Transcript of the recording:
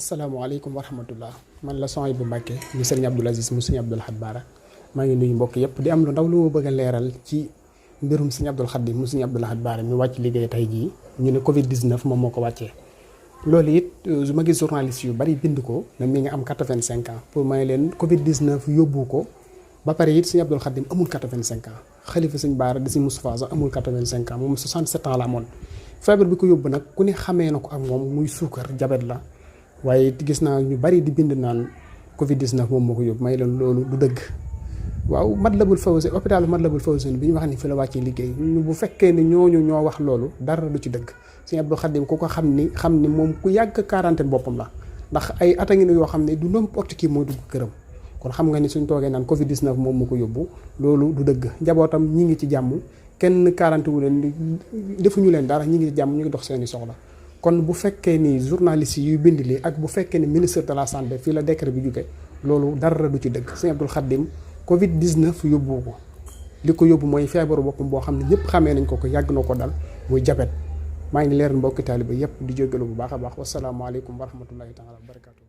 asalaamaaleykum wa rahmatullah man la Souhaïbou Mbacké mu sëriñ Abdoul Aziz mu sëriñ Abdoul Ahad Bara maa ngi nuyu mbokk yëpp di am lu ndaw lu ma bëgg a leeral ci mbirum sëriñ Abdoul Khadim mu sëriñ Abdoul Ahad Bara mi wàcc liggéey tey jii ñu ne Covid 19 moom moo ko wàccee. loolu it su ma gis journaliste yu bari bind ko ne mi ngi am 85 ans pour may leen Covid 19 yóbbu ko ba pare it sëriñ Abdoul Khadim amul 85 ans xalifa sëriñ Bara di sëriñ Moustapha sax amul 85 ans moom 67 ans la amoon. feebar bi ko yóbbu nag ku ne xamee na ko ak moom muy suukar jabet la. waaye gis naa ñu bari di bind naan Covid 19 moom moo ko yóbbu may leen loolu du dëgg waaw Matlaboul Fawzeyni hôpital Matlaboul Fawzeyni bi ñu wax ni fi la wàccee liggéey bu fekkee ne ñooñu ñoo wax loolu dara du ci dëgg Sëñ Abdou Khadim ku ko xam ni moom ku yàgg quarantaine boppam la ndax ay at a ngi ne yoo xam ne du n'importe qui mooy dugg këram kon xam nga ni suñ toogee naan Covid 19 moom moo ko yóbbu loolu du dëgg njabootam ñi ngi ci jàmm kenn quarantaine wu leen defuñu leen dara ñi ngi ci jàmm ñu ngi dox seeni soxla. kon bu fekkee ni journaliste yuy bind lii ak bu fekkee ni ministre de la santé fii la décret bi jóge loolu dara du ci dëgg Sëñ Abdou Khadim Covid 19 yóbbu ko li ko yóbbu mooy feebaru boppam boo xam ne ñëpp xamee nañ ko yàgg na ko dal muy jabet maa ngi leer mbokki taaliba yëpp di jógalu bu baax a baax wasalaamaaleykum wa rahmatullahi taala wa barakatu